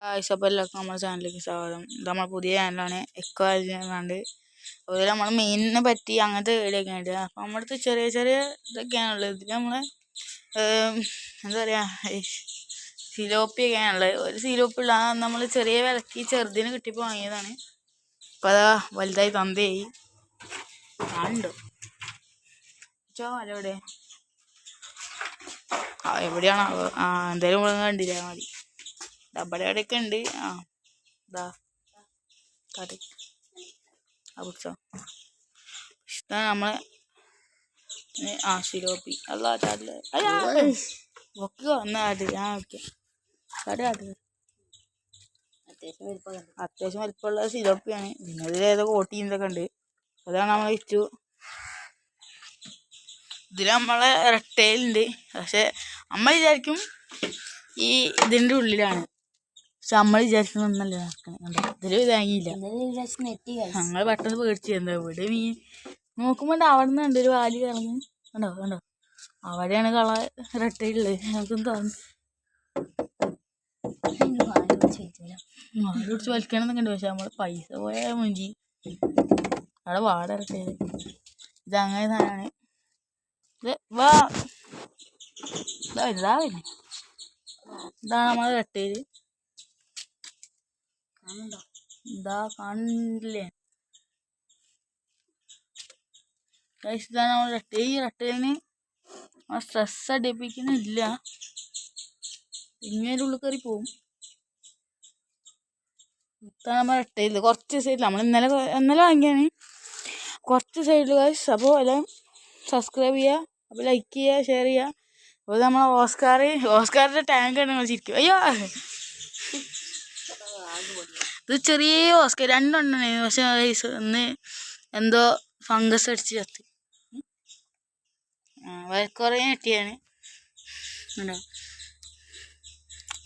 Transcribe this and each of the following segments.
അപ്പോൾ എല്ലാവർക്കും നമ്മുടെ ചാനലിലേക്ക് സ്വാഗതം. ഇത് നമ്മൾ പുതിയ ചാനലാണ് എക്കോ കണ്ട്. അതുപോലെ നമ്മൾ മീനിനെ പറ്റി അങ്ങനത്തെ വീഡിയോ ഒക്കെ ഉണ്ട്. അപ്പോൾ നമ്മുടെ അടുത്ത് ചെറിയ ചെറിയ ഇതൊക്കെയാണുള്ളത്. ഇതിൽ നമ്മൾ എന്താ പറയുക, സിലോപ്പിയൊക്കെയാണുള്ളത്. ഒരു സിലോപ്പുള്ള നമ്മൾ ചെറിയ വിലക്ക് ചെറുതിന് കിട്ടിയപ്പോൾ വാങ്ങിയതാണ്. അപ്പോൾ അതാ വലുതായി തന്തയായി ആണ്ടോ ചോ അല്ലോടെ എവിടെയാണോ എന്തായാലും ഇവിടെ കണ്ടില്ല മതി. ഡബടെ അവിടെയൊക്കെ ഉണ്ട്. ഇതാ കറി പിടിച്ചോ. ഇതാണ് നമ്മളെ സിലോപ്പി. അല്ല ചാട്ടില് ഒക്കെ വന്ന കാട്ടിൽ ഞാൻ ഓക്കെ കാട്ടിൽ അത്യാവശ്യം വലിപ്പമുള്ള സിലോപ്പിയാണ്. പിന്നെ ഇതിലേതോ കോട്ടീന്നൊക്കെ ഉണ്ട്. അതാണ് നമ്മൾ ഇച്ചു. ഇതിൽ നമ്മളെ റെട്ടയിലുണ്ട്. പക്ഷെ നമ്മൾ വിചാരിക്കും ഈ ഇതിൻ്റെ ഉള്ളിലാണ്. പക്ഷെ നമ്മൾ വിചാരിക്കുന്ന ഒന്നല്ല നടക്കണേ. ഇതിൽ ഇതാങ്ങിയില്ല. ഞങ്ങൾ പെട്ടെന്ന് പേടിച്ചു. എന്താ ഇവിടെ മീൻ നോക്കുമ്പോൾ അവിടെ നിന്ന് ഉണ്ട് ഒരു വാലി കിടന്ന്. കണ്ടോ കണ്ടോ അവിടെയാണ് കള റെട്ടയിലുള്ളത്. ഞങ്ങൾക്കൊന്നും തോന്നുന്നു വാല് പിടിച്ച് വലിക്കണമെന്നൊക്കെ ഉണ്ട്. പക്ഷെ നമ്മൾ പൈസ പോയാൽ മുഞ്ചി അവിടെ വാട റെട്ടയിൽ ഇതങ്ങനെ സാധനമാണ്. ഇത് വാ ഇതാവില്ലേ. ഇതാണ് നമ്മൾ റെട്ടയിൽ. എന്താ കാണില്ലേ. ഇതാണ് നമ്മൾ റെട്ടയിൽ. ഈ റെട്ടയിലിന് സ്ട്രെസ് അടിപ്പിക്കുന്നില്ല. ഇങ്ങനെ ഉള്ളിൽ കയറി പോവും. ഇതാണ് നമ്മൾ റെട്ടയിൽ. കുറച്ച് സൈഡിൽ നമ്മൾ ഇന്നലെ വാങ്ങിയാണ്. കുറച്ച് സൈഡിൽ ഗൈസ്. അപ്പോൾ എല്ലാം സബ്സ്ക്രൈബ് ചെയ്യുക. അപ്പോൾ ലൈക്ക് ചെയ്യുക, ഷെയർ ചെയ്യുക. അപ്പോൾ നമ്മൾ ഓസ്കാറിൻ്റെ ടാങ്ക് ആണ് ചിരിക്കും. അയ്യോ ഇത് ചെറിയ ഓസ്കാർ രണ്ടെണ്ണമാണ്. പക്ഷെ ഗൈസ് ഒന്ന് എന്തോ ഫംഗസ് അടിച്ച് ചത്ത്. കുറേ ഞെട്ടിയാണ്. ഉണ്ടോ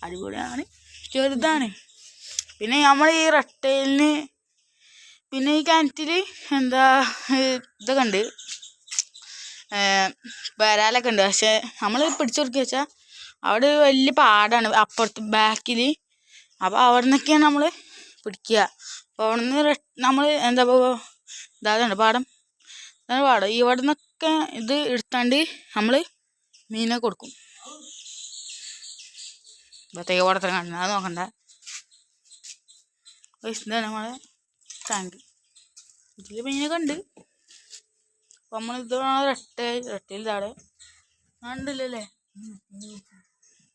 അടിപൊളിയാണ്. ചെറുതാണ്. പിന്നെ നമ്മൾ ഈ റെട്ടയിലിന് പിന്നെ ഈ കിണറ്റിൽ എന്താ ഇതൊക്കെ ഉണ്ട്, വരാലൊക്കെ ഉണ്ട്. പക്ഷെ നമ്മൾ പിടിച്ചു കൊടുക്കുക വെച്ചാൽ അവിടെ വലിയ പാടാണ് അപ്പുറത്ത് ബാക്കിൽ. അപ്പോൾ അവിടെ നിന്നൊക്കെയാണ് നമ്മൾ പിടിക്കുക. അപ്പോൾ അവിടെ നിന്ന് നമ്മൾ എന്താ ഇതാകുന്നുണ്ട് പാടം. ഇതാണ് പാടം. ഇവിടെ നിന്നൊക്കെ ഇത് എടുത്താണ്ട് നമ്മൾ മീനെ കൊടുക്കും. ഇപ്പോഴത്തേക്ക് ഓടത്തരം കാണുന്നത് അത് നോക്കണ്ട. ഇതാണ് നമ്മളെ ടാങ്ക്. ഇതിൽ മീനൊക്കെ ഉണ്ട്. അപ്പം നമ്മൾ ഇതാണ് റെട്ടയിൽ താടെ ഉണ്ടല്ലേ.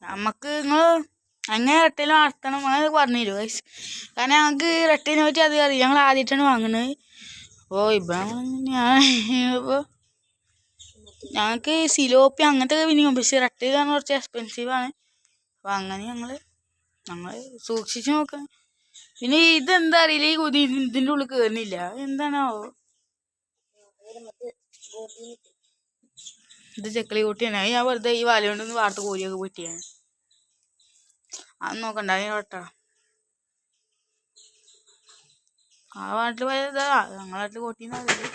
നമുക്ക് നിങ്ങൾ എങ്ങനെ റെട്ടയിൽ വളർത്തണം അങ്ങനെ പറഞ്ഞു തരുമോ ഗൈസ്? കാരണം ഞങ്ങൾക്ക് റെട്ടയിനെ പറ്റി അധികം അറിയില്ല. ഞങ്ങൾ ആദ്യമായിട്ടാണ് വാങ്ങുന്നത്. അപ്പോൾ ഇപ്പോൾ ഞങ്ങൾക്ക് സിലോപ്പി അങ്ങനത്തെ വിനിയോഗം. പക്ഷേ റെട്ടയിലാണ് കുറച്ച് എക്സ്പെൻസീവാണ്. അപ്പോൾ അങ്ങനെ ഞങ്ങൾ സൂക്ഷിച്ച് നോക്കാം. പിന്നെ ഇതെന്താ അറിയില്ല, ഈ കുതി ഇതിൻ്റെ ഉള്ളിൽ കയറുന്നില്ല. എന്താണോ ഇത് ചെക്കളി കൂട്ടിയാണ്. ഞാൻ വെറുതെ ഈ വാല കൊണ്ടൊന്ന് വാർത്ത കോരിയൊക്കെ പൊട്ടിയാണ്. അത് നോക്കണ്ട കേട്ടോ. ആ നാട്ടിൽ പോയതാ ഞങ്ങളുടെ നാട്ടിൽ കോട്ടിന്ന് അറിയില്ല.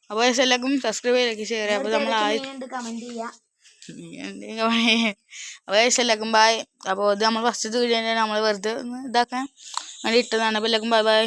അപ്പോൾ എല്ലാവർക്കും സബ്സ്ക്രൈബ് ചെയ്തൊക്കെ ഷെയർ ചെയ്യാം. അപ്പോൾ നമ്മൾ അപ്പോൾ എല്ലാവർക്കും ബായ്. അപ്പോൾ ഇത് നമ്മൾ ഫസ്റ്റ് വീഡിയോ നമ്മൾ വെറുതെ ഇതാക്കാൻ വേണ്ടി ഇട്ടതാണ്. അപ്പോൾ എല്ലാവർക്കും ബൈ ബൈ.